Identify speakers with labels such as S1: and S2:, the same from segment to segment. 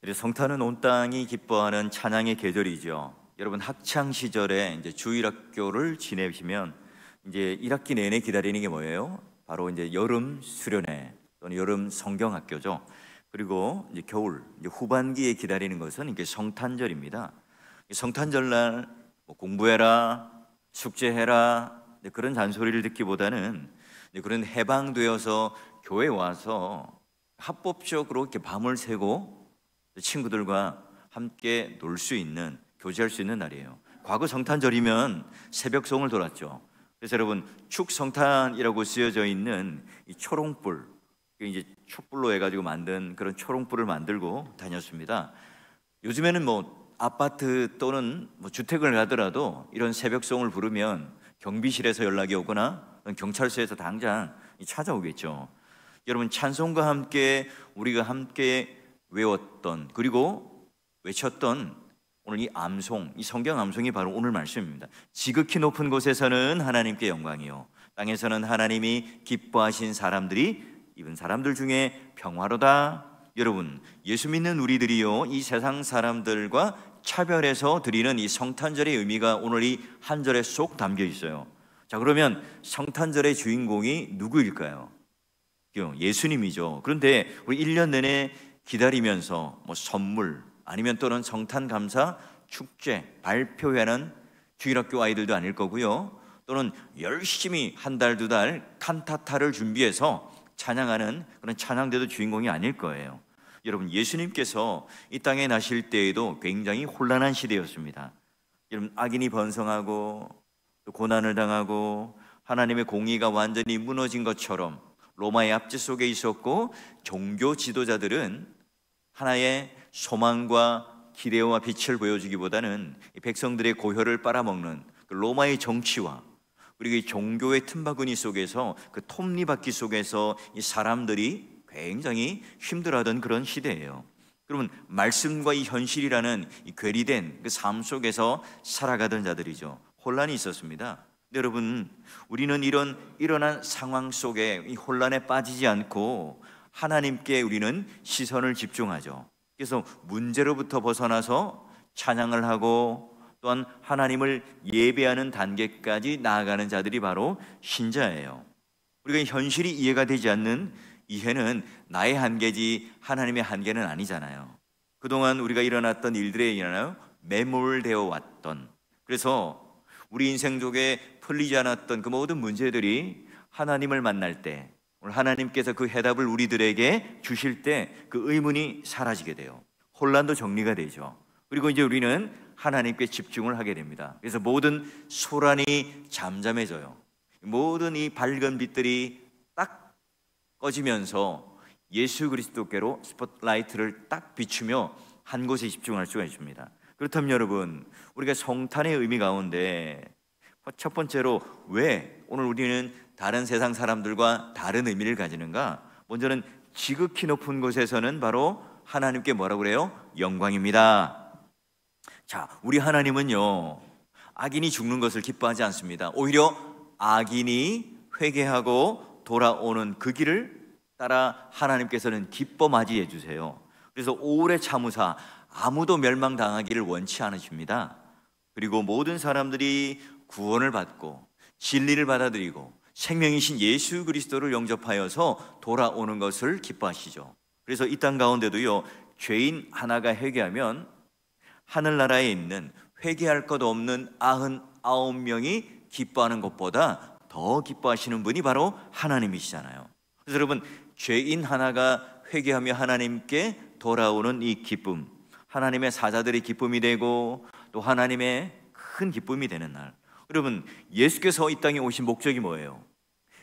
S1: 이제 성탄은 온 땅이 기뻐하는 찬양의 계절이죠. 여러분 학창 시절에 이제 주일학교를 지내시면 이제 1학기 내내 기다리는 게 뭐예요? 바로 이제 여름 수련회 또는 여름 성경학교죠. 그리고 이제 겨울 이제 후반기에 기다리는 것은 이게 성탄절입니다. 성탄절날 뭐 공부해라, 숙제해라 그런 잔소리를 듣기보다는 그런 해방되어서 교회 와서 합법적으로 이렇게 밤을 새고 친구들과 함께 놀 수 있는, 교제할 수 있는 날이에요. 과거 성탄절이면 새벽송을 돌았죠. 그래서 여러분 축성탄이라고 쓰여져 있는 이 초롱불, 이제 촛불로 해가지고 만든 그런 초롱불을 만들고 다녔습니다. 요즘에는 뭐 아파트 또는 뭐 주택을 가더라도 이런 새벽송을 부르면 경비실에서 연락이 오거나 경찰서에서 당장 찾아오겠죠. 여러분 찬송과 함께 우리가 함께 외웠던 그리고 외쳤던 오늘 이 암송, 이 성경 암송이 바로 오늘 말씀입니다. 지극히 높은 곳에서는 하나님께 영광이요 땅에서는 하나님이 기뻐하신 사람들이 입은 사람들 중에 평화로다. 여러분 예수 믿는 우리들이요 이 세상 사람들과 차별해서 드리는 이 성탄절의 의미가 오늘 이 한 절에 쏙 담겨 있어요. 자, 그러면 성탄절의 주인공이 누구일까요? 예수님이죠. 그런데 우리 1년 내내 기다리면서 뭐 선물 아니면 또는 성탄 감사 축제 발표회는 주일학교 아이들도 아닐 거고요. 또는 열심히 한 달, 두 달 칸타타를 준비해서 찬양하는 그런 찬양대도 주인공이 아닐 거예요. 여러분 예수님께서 이 땅에 나실 때에도 굉장히 혼란한 시대였습니다. 여러분 악인이 번성하고 또 고난을 당하고 하나님의 공의가 완전히 무너진 것처럼 로마의 압제 속에 있었고 종교 지도자들은 하나의 소망과 기대와 빛을 보여주기보다는 백성들의 고혈을 빨아먹는 그 로마의 정치와 그리고 이 종교의 틈바구니 속에서 그 톱니바퀴 속에서 이 사람들이 굉장히 힘들어하던 그런 시대예요. 그러면 말씀과 이 현실이라는 이 괴리된 그 삶 속에서 살아가던 자들이죠. 혼란이 있었습니다. 여러분 우리는 이런 일어난 상황 속에 이 혼란에 빠지지 않고 하나님께 우리는 시선을 집중하죠. 그래서 문제로부터 벗어나서 찬양을 하고 또한 하나님을 예배하는 단계까지 나아가는 자들이 바로 신자예요. 우리가 현실이 이해가 되지 않는 이해는 나의 한계지 하나님의 한계는 아니잖아요. 그동안 우리가 일어났던 일들에 인하여 매몰되어 왔던, 그래서 우리 인생 속에 풀리지 않았던 그 모든 문제들이 하나님을 만날 때 오늘 하나님께서 그 해답을 우리들에게 주실 때 그 의문이 사라지게 돼요. 혼란도 정리가 되죠. 그리고 이제 우리는 하나님께 집중을 하게 됩니다. 그래서 모든 소란이 잠잠해져요. 모든 이 밝은 빛들이 딱 꺼지면서 예수 그리스도께로 스포트라이트를 딱 비추며 한 곳에 집중할 수가 있습니다. 그렇다면 여러분 우리가 성탄의 의미 가운데 첫 번째로 왜 오늘 우리는 다른 세상 사람들과 다른 의미를 가지는가? 먼저는 지극히 높은 곳에서는 바로 하나님께 뭐라고 그래요? 영광입니다. 자, 우리 하나님은요 악인이 죽는 것을 기뻐하지 않습니다. 오히려 악인이 회개하고 돌아오는 그 길을 따라 하나님께서는 기뻐 맞이해 주세요. 그래서 오래 참으사 아무도 멸망당하기를 원치 않으십니다. 그리고 모든 사람들이 구원을 받고 진리를 받아들이고 생명이신 예수 그리스도를 영접하여서 돌아오는 것을 기뻐하시죠. 그래서 이 땅 가운데도요 죄인 하나가 회개하면 하늘나라에 있는 회개할 것 없는 99명이 기뻐하는 것보다 더 기뻐하시는 분이 바로 하나님이시잖아요. 그래서 여러분 죄인 하나가 회개하며 하나님께 돌아오는 이 기쁨, 하나님의 사자들의 기쁨이 되고 또 하나님의 큰 기쁨이 되는 날. 여러분 예수께서 이 땅에 오신 목적이 뭐예요?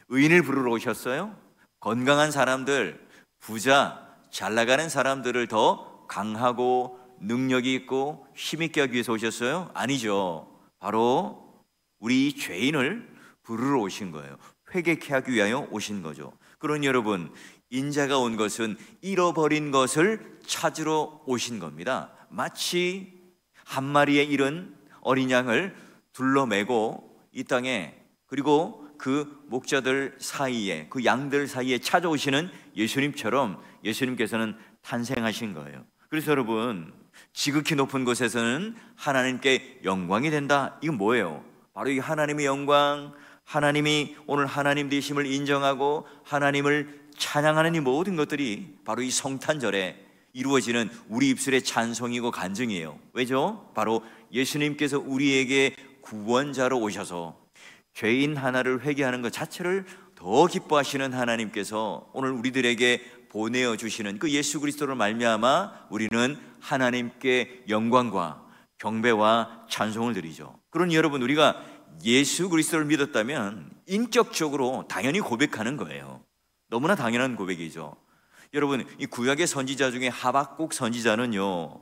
S1: 의인을 부르러 오셨어요? 건강한 사람들, 부자, 잘나가는 사람들을 더 강하고 능력이 있고 힘있게 하기 위해서 오셨어요? 아니죠. 바로 우리 죄인을 부르러 오신 거예요. 회개케 하기 위하여 오신 거죠. 그러니 여러분 인자가 온 것은 잃어버린 것을 찾으러 오신 겁니다. 마치 한 마리의 잃은 어린 양을 둘러매고 이 땅에, 그리고 그 목자들 사이에, 그 양들 사이에 찾아오시는 예수님처럼 예수님께서는 탄생하신 거예요. 그래서 여러분, 지극히 높은 곳에서는 하나님께 영광이 된다. 이건 뭐예요? 바로 이 하나님의 영광, 하나님이 오늘 하나님 되심을 인정하고 하나님을 찬양하는 이 모든 것들이 바로 이 성탄절에 이루어지는 우리 입술의 찬송이고 간증이에요. 왜죠? 바로 예수님께서 우리에게 구원자로 오셔서 죄인 하나를 회개하는 것 자체를 더 기뻐하시는 하나님께서 오늘 우리들에게 보내어 주시는 그 예수 그리스도를 말미암아 우리는 하나님께 영광과 경배와 찬송을 드리죠. 그러니 여러분, 우리가 예수 그리스도를 믿었다면 인격적으로 당연히 고백하는 거예요. 너무나 당연한 고백이죠. 여러분, 이 구약의 선지자 중에 하박국 선지자는요,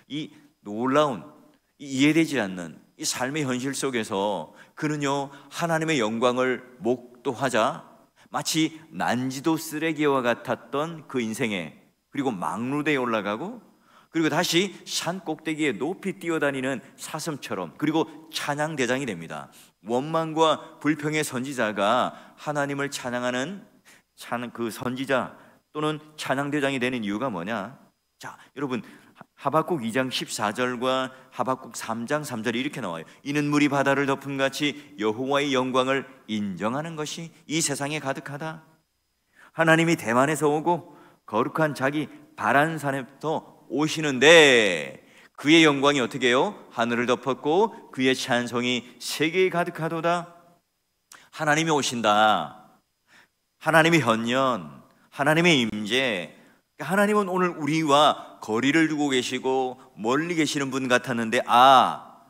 S1: 이 놀라운, 이해되지 않는 이 삶의 현실 속에서 그는요, 하나님의 영광을 목도하자 마치 난지도 쓰레기와 같았던 그 인생에, 그리고 막루대에 올라가고 그리고 다시 산 꼭대기에 높이 뛰어다니는 사슴처럼, 그리고 찬양대장이 됩니다. 원망과 불평의 선지자가 하나님을 찬양하는 그 선지자 또는 찬양대장이 되는 이유가 뭐냐? 자, 여러분, 하박국 2장 14절과 하박국 3장 3절이 이렇게 나와요. 이는 물이 바다를 덮은 같이 여호와의 영광을 인정하는 것이 이 세상에 가득하다. 하나님이 대만에서 오고 거룩한 자기 바란산에부터 오시는데 그의 영광이 어떻게 해요? 하늘을 덮었고 그의 찬송이 세계에 가득하도다. 하나님이 오신다. 하나님의 현현, 하나님의 임재. 하나님은 오늘 우리와 거리를 두고 계시고 멀리 계시는 분 같았는데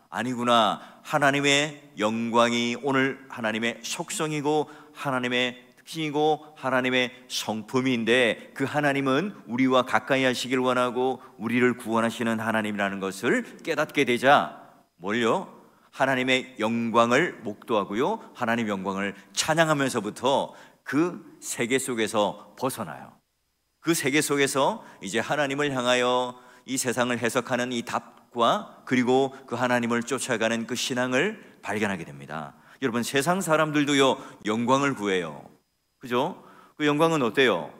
S1: 아니구나. 하나님의 영광이 오늘 하나님의 속성이고 하나님의 특징이고 하나님의 성품인데, 그 하나님은 우리와 가까이 하시길 원하고 우리를 구원하시는 하나님이라는 것을 깨닫게 되자 뭘요? 하나님의 영광을 목도하고요, 하나님의 영광을 찬양하면서부터 그 세계 속에서 벗어나요. 그 세계 속에서 이제 하나님을 향하여 이 세상을 해석하는 이 답과 그리고 그 하나님을 쫓아가는 그 신앙을 발견하게 됩니다. 여러분, 세상 사람들도요, 영광을 구해요. 그죠? 그 영광은 어때요?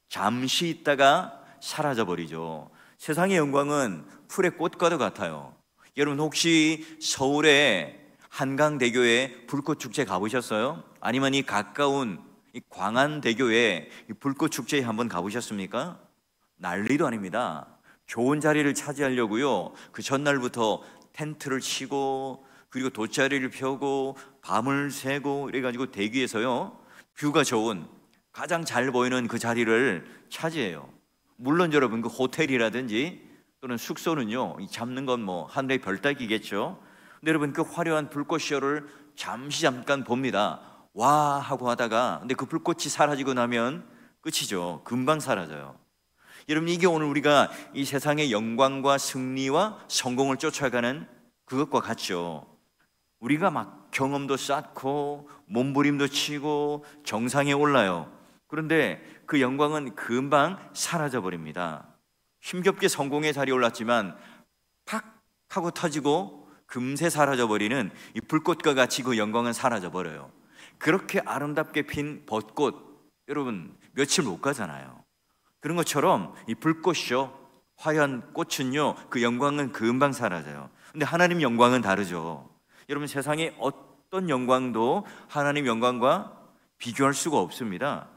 S1: 잠시 있다가 사라져버리죠. 세상의 영광은 풀의 꽃과도 같아요. 여러분, 혹시 서울의 한강대교에 불꽃축제 가보셨어요? 아니면 이 가까운 이 광안대교에 이 불꽃축제에 한번 가보셨습니까? 난리도 아닙니다. 좋은 자리를 차지하려고요, 그 전날부터 텐트를 치고 그리고 돗자리를 펴고 밤을 새고 이래가지고 대기에서요, 뷰가 좋은 가장 잘 보이는 그 자리를 차지해요. 물론 여러분, 그 호텔이라든지 또는 숙소는요, 잡는 건 뭐 하늘의 별 따기겠죠. 근데 여러분, 그 화려한 불꽃쇼를 잠깐 봅니다. 와 하고 하다가 근데 그 불꽃이 사라지고 나면 끝이죠. 금방 사라져요. 여러분, 이게 오늘 우리가 이 세상의 영광과 승리와 성공을 쫓아가는 그것과 같죠. 우리가 막 경험도 쌓고 몸부림도 치고 정상에 올라요. 그런데 그 영광은 금방 사라져 버립니다. 힘겹게 성공의 자리에 올랐지만 팍 하고 터지고 금세 사라져 버리는 이 불꽃과 같이 그 영광은 사라져 버려요. 그렇게 아름답게 핀 벚꽃, 여러분 며칠 못 가잖아요. 그런 것처럼 이 불꽃이요, 화려한 꽃은요, 그 영광은 금방 사라져요. 근데 하나님 영광은 다르죠. 여러분, 세상에 어떤 영광도 하나님 영광과 비교할 수가 없습니다.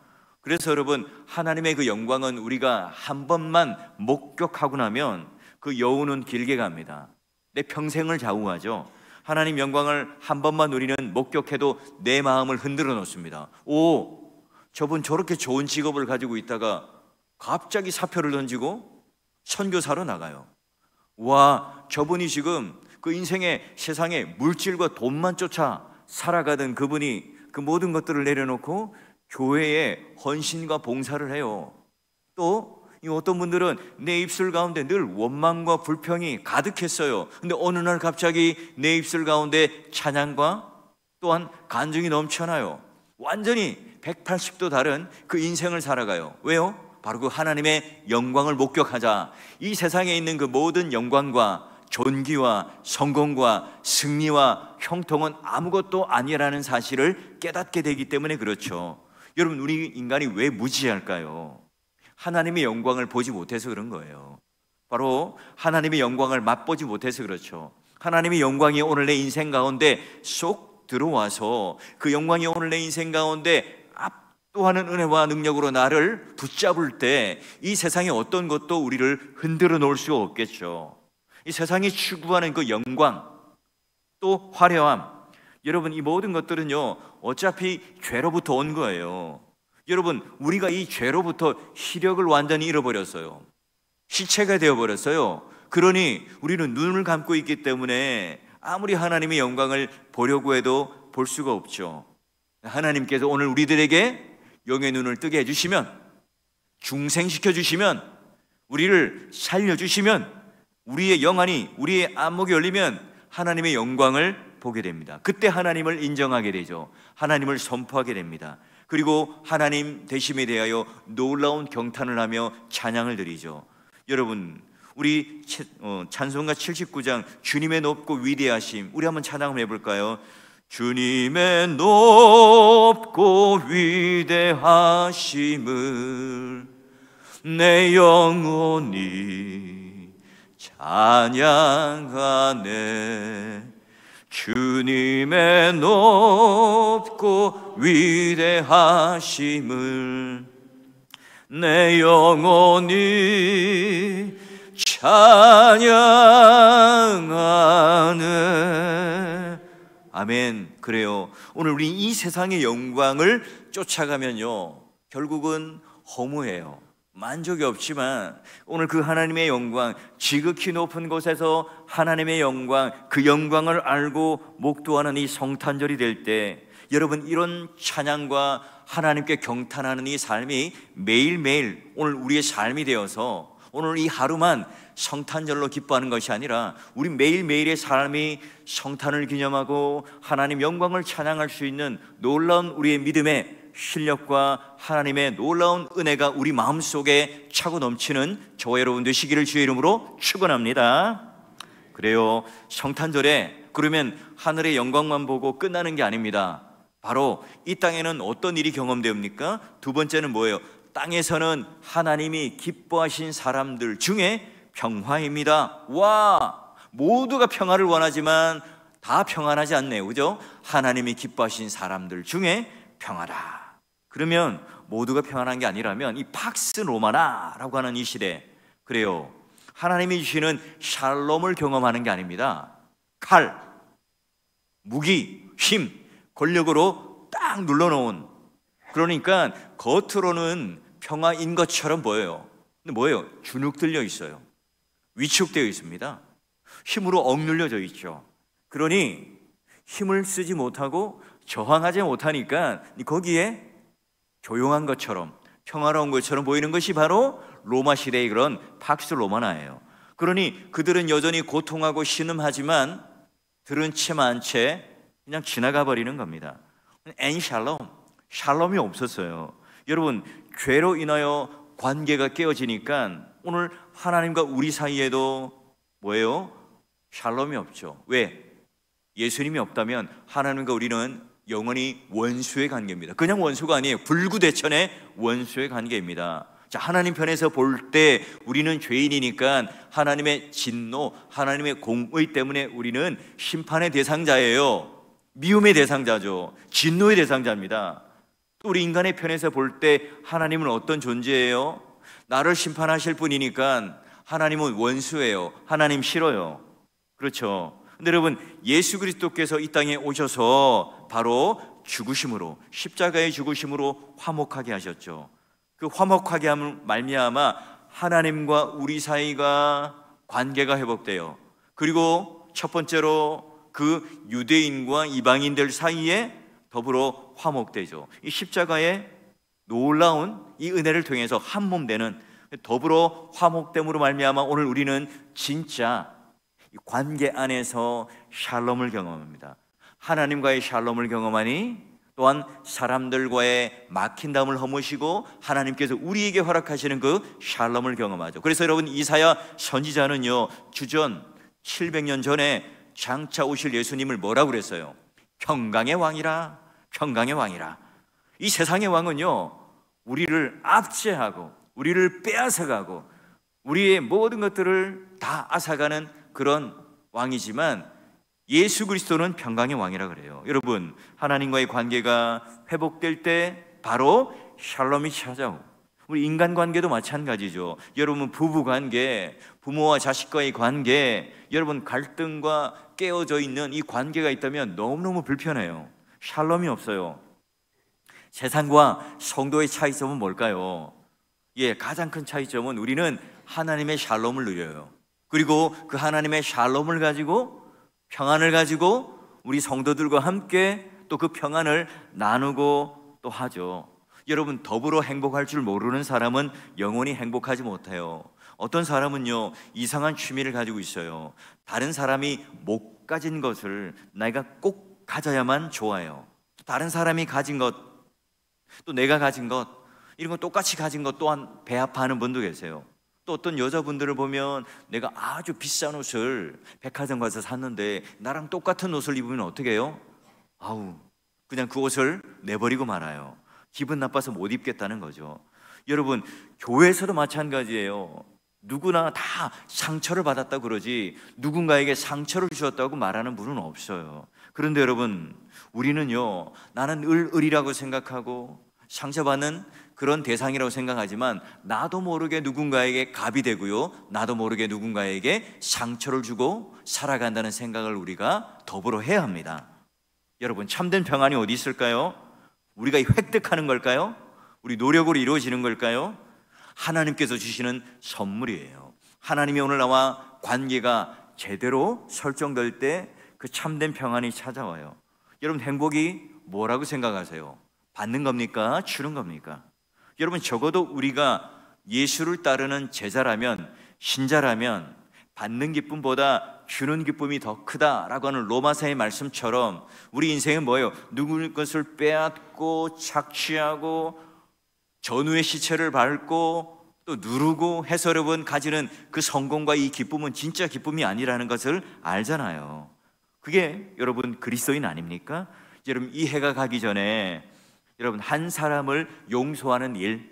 S1: 그래서 여러분, 하나님의 그 영광은 우리가 한 번만 목격하고 나면 그 여운은 길게 갑니다. 내 평생을 좌우하죠. 하나님 영광을 한 번만 우리는 목격해도 내 마음을 흔들어 놓습니다. 오, 저분 저렇게 좋은 직업을 가지고 있다가 갑자기 사표를 던지고 선교사로 나가요. 와, 저분이 지금 그 인생의 세상에 물질과 돈만 쫓아 살아가던 그분이 그 모든 것들을 내려놓고 교회에 헌신과 봉사를 해요. 또 어떤 분들은 내 입술 가운데 늘 원망과 불평이 가득했어요. 근데 어느 날 갑자기 내 입술 가운데 찬양과 또한 간증이 넘쳐나요. 완전히 180도 다른 그 인생을 살아가요. 왜요? 바로 그 하나님의 영광을 목격하자 이 세상에 있는 그 모든 영광과 존귀와 성공과 승리와 형통은 아무것도 아니라는 사실을 깨닫게 되기 때문에 그렇죠. 여러분, 우리 인간이 왜 무지할까요? 하나님의 영광을 보지 못해서 그런 거예요. 바로 하나님의 영광을 맛보지 못해서 그렇죠. 하나님의 영광이 오늘 내 인생 가운데 쏙 들어와서 그 영광이 오늘 내 인생 가운데 압도하는 은혜와 능력으로 나를 붙잡을 때 이 세상의 어떤 것도 우리를 흔들어 놓을 수가 없겠죠. 이 세상이 추구하는 그 영광, 또 화려함, 여러분 이 모든 것들은요 어차피 죄로부터 온 거예요. 여러분 우리가 이 죄로부터 시력을 완전히 잃어버렸어요. 시체가 되어버렸어요. 그러니 우리는 눈을 감고 있기 때문에 아무리 하나님의 영광을 보려고 해도 볼 수가 없죠. 하나님께서 오늘 우리들에게 영의 눈을 뜨게 해주시면, 중생시켜 주시면, 우리를 살려주시면, 우리의 영안이, 우리의 안목이 열리면 하나님의 영광을 보게 됩니다. 그때 하나님을 인정하게 되죠. 하나님을 선포하게 됩니다. 그리고 하나님 되심에 대하여 놀라운 경탄을 하며 찬양을 드리죠. 여러분 우리 찬송가 79장 주님의 높고 위대하심, 우리 한번 찬양 한번 해볼까요? 주님의 높고 위대하심을 내 영혼이 찬양하네. 주님의 높고 위대하심을 내 영혼이 찬양하네. 아멘. 그래요. 오늘 우리 이 세상의 영광을 쫓아가면요 결국은 허무해요. 만족이 없지만 오늘 그 하나님의 영광, 지극히 높은 곳에서 하나님의 영광, 그 영광을 알고 목도하는 이 성탄절이 될 때 여러분 이런 찬양과 하나님께 경탄하는 이 삶이 매일매일 오늘 우리의 삶이 되어서 오늘 이 하루만 성탄절로 기뻐하는 것이 아니라 우리 매일매일의 삶이 성탄을 기념하고 하나님 영광을 찬양할 수 있는 놀라운 우리의 믿음의 실력과 하나님의 놀라운 은혜가 우리 마음속에 차고 넘치는 저와 여러분 되시기를 주의 이름으로 축원합니다. 그래요. 성탄절에 그러면 하늘의 영광만 보고 끝나는 게 아닙니다. 바로 이 땅에는 어떤 일이 경험됩니까? 두 번째는 뭐예요? 땅에서는 하나님이 기뻐하신 사람들 중에 평화입니다. 와, 모두가 평화를 원하지만 다 평안하지 않네요. 그죠? 하나님이 기뻐하신 사람들 중에 평화다. 그러면 모두가 평안한 게 아니라면 이 팍스 로마나라고 하는 이 시대, 그래요, 하나님이 주시는 샬롬을 경험하는 게 아닙니다. 칼, 무기, 힘, 권력으로 딱 눌러놓은, 그러니까 겉으로는 평화인 것처럼 보여요. 근데 뭐예요? 주눅 들려 있어요. 위축되어 있습니다. 힘으로 억눌려져 있죠. 그러니 힘을 쓰지 못하고 저항하지 못하니까 거기에 조용한 것처럼 평화로운 것처럼 보이는 것이 바로 로마 시대의 그런 팍스 로마나예요. 그러니 그들은 여전히 고통하고 신음하지만 들은 채만 채 그냥 지나가 버리는 겁니다. 샬롬, 샬롬이 없었어요. 여러분 죄로 인하여 관계가 깨어지니까 오늘 하나님과 우리 사이에도 뭐예요? 샬롬이 없죠. 왜? 예수님이 없다면 하나님과 우리는 영원히 원수의 관계입니다. 그냥 원수가 아니에요. 불구대천의 원수의 관계입니다. 자, 하나님 편에서 볼 때 우리는 죄인이니까 하나님의 진노, 하나님의 공의 때문에 우리는 심판의 대상자예요. 미움의 대상자죠. 진노의 대상자입니다. 또 우리 인간의 편에서 볼 때 하나님은 어떤 존재예요? 나를 심판하실 분이니까 하나님은 원수예요. 하나님 싫어요. 그렇죠. 근데 여러분 예수 그리스도께서 이 땅에 오셔서 바로 죽으심으로, 십자가의 죽으심으로 화목하게 하셨죠. 그 화목하게 함을 말미암아 하나님과 우리 사이가 관계가 회복돼요. 그리고 첫 번째로 그 유대인과 이방인들 사이에 더불어 화목되죠. 이 십자가의 놀라운 이 은혜를 통해서 한 몸 되는 더불어 화목됨으로 말미암아 오늘 우리는 진짜 관계 안에서 샬롬을 경험합니다. 하나님과의 샬롬을 경험하니 또한 사람들과의 막힌담을 허무시고 하나님께서 우리에게 허락하시는 그 샬롬을 경험하죠. 그래서 여러분 이사야 선지자는요 주전 700년 전에 장차 오실 예수님을 뭐라고 그랬어요? 평강의 왕이라, 평강의 왕이라. 이 세상의 왕은요 우리를 압제하고 우리를 빼앗아가고 우리의 모든 것들을 다 앗아가는 그런 왕이지만 예수 그리스도는 평강의 왕이라 그래요. 여러분, 하나님과의 관계가 회복될 때 바로 샬롬이 찾아오고, 우리 인간관계도 마찬가지죠. 여러분, 부부관계, 부모와 자식과의 관계, 여러분 갈등과 깨어져 있는 이 관계가 있다면 너무너무 불편해요. 샬롬이 없어요. 세상과 성도의 차이점은 뭘까요? 가장 큰 차이점은 우리는 하나님의 샬롬을 누려요. 그리고 그 하나님의 샬롬을 가지고, 평안을 가지고 우리 성도들과 함께 또 그 평안을 나누고 또 하죠. 여러분, 더불어 행복할 줄 모르는 사람은 영원히 행복하지 못해요. 어떤 사람은요, 이상한 취미를 가지고 있어요. 다른 사람이 못 가진 것을 내가 꼭 가져야만 좋아해요. 다른 사람이 가진 것, 또 내가 가진 것, 이런 거 똑같이 가진 것 또한 배아파하는 분도 계세요. 또 어떤 여자분들을 보면 내가 아주 비싼 옷을 백화점 가서 샀는데 나랑 똑같은 옷을 입으면 어떻게 해요? 그냥 그 옷을 내버리고 말아요. 기분 나빠서 못 입겠다는 거죠. 여러분, 교회에서도 마찬가지예요. 누구나 다 상처를 받았다고 그러지 누군가에게 상처를 주셨다고 말하는 분은 없어요. 그런데 여러분, 우리는요, 나는 을이라고 생각하고 상처받는 그런 대상이라고 생각하지만 나도 모르게 누군가에게 갑이 되고요, 나도 모르게 누군가에게 상처를 주고 살아간다는 생각을 우리가 더불어 해야 합니다. 여러분, 참된 평안이 어디 있을까요? 우리가 획득하는 걸까요? 우리 노력으로 이루어지는 걸까요? 하나님께서 주시는 선물이에요. 하나님이 오늘 나와 관계가 제대로 설정될 때 그 참된 평안이 찾아와요. 여러분, 행복이 뭐라고 생각하세요? 받는 겁니까? 주는 겁니까? 여러분, 적어도 우리가 예수를 따르는 제자라면, 신자라면 받는 기쁨보다 주는 기쁨이 더 크다라고 하는 로마서의 말씀처럼 우리 인생은 뭐예요? 누구의 것을 빼앗고 착취하고 전우의 시체를 밟고 또 누르고 해서 여러분 가지는 그 성공과 이 기쁨은 진짜 기쁨이 아니라는 것을 알잖아요. 그게 여러분 그리스도인 아닙니까? 여러분, 이 해가 가기 전에 여러분, 한 사람을 용서하는 일,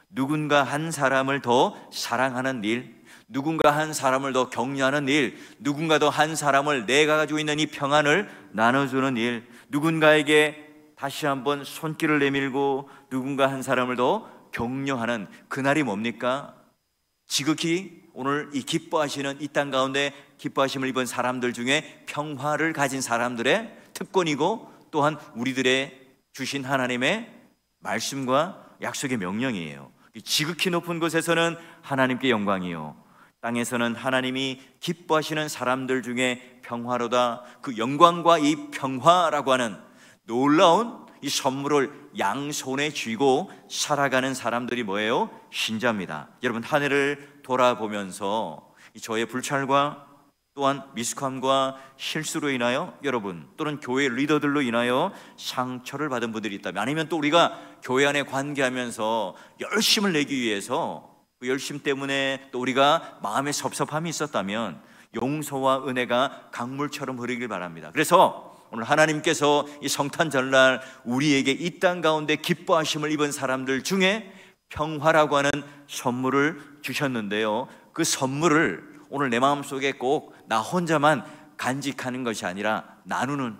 S1: 누군가 한 사람을 더 사랑하는 일, 누군가 한 사람을 더 격려하는 일, 누군가 더 한 사람을 내가 가지고 있는 이 평안을 나눠주는 일, 누군가에게 다시 한번 손길을 내밀고 누군가 한 사람을 더 격려하는 그날이 뭡니까? 지극히 오늘 이 기뻐하시는 이 땅 가운데 기뻐하심을 입은 사람들 중에 평화를 가진 사람들의 특권이고, 또한 우리들의 주신 하나님의 말씀과 약속의 명령이에요. 지극히 높은 곳에서는 하나님께 영광이요, 땅에서는 하나님이 기뻐하시는 사람들 중에 평화로다. 그 영광과 이 평화라고 하는 놀라운 이 선물을 양손에 쥐고 살아가는 사람들이 뭐예요? 신자입니다. 여러분, 한 해를 돌아보면서 저의 불찰과 또한 미숙함과 실수로 인하여 여러분 또는 교회 리더들로 인하여 상처를 받은 분들이 있다면, 아니면 또 우리가 교회 안에 관계하면서 열심을 내기 위해서 그 열심 때문에 또 우리가 마음에 섭섭함이 있었다면 용서와 은혜가 강물처럼 흐르길 바랍니다. 그래서 오늘 하나님께서 이 성탄절날 우리에게 이 땅 가운데 기뻐하심을 입은 사람들 중에 평화라고 하는 선물을 주셨는데요, 그 선물을 오늘 내 마음속에 꼭 나 혼자만 간직하는 것이 아니라 나누는,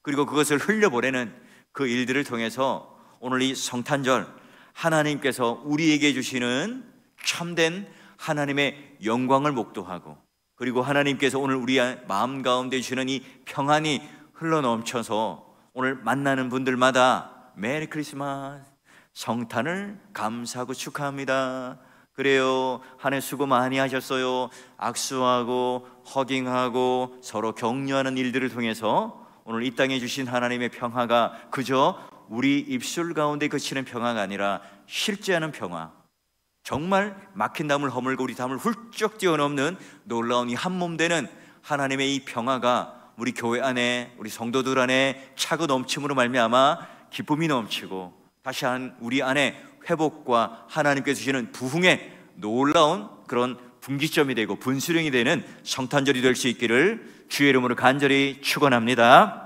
S1: 그리고 그것을 흘려보내는 그 일들을 통해서 오늘 이 성탄절 하나님께서 우리에게 주시는 참된 하나님의 영광을 목도하고, 그리고 하나님께서 오늘 우리 마음 가운데 주시는 이 평안이 흘러넘쳐서 오늘 만나는 분들마다 메리 크리스마스, 성탄을 감사하고 축하합니다, 그래요, 한 해 수고 많이 하셨어요, 악수하고 허깅하고 서로 격려하는 일들을 통해서 오늘 이 땅에 주신 하나님의 평화가 그저 우리 입술 가운데 그치는 평화가 아니라 실제하는 평화, 정말 막힌 담을 허물고 우리 담을 훌쩍 뛰어넘는 놀라운 이 한몸 되는 하나님의 이 평화가 우리 교회 안에, 우리 성도들 안에 차고 넘침으로 말미암아 기쁨이 넘치고 다시 한 우리 안에 회복과 하나님께서 주시는 부흥의 놀라운 그런 분기점이 되고 분수령이 되는 성탄절이 될 수 있기를 주의 이름으로 간절히 축원합니다.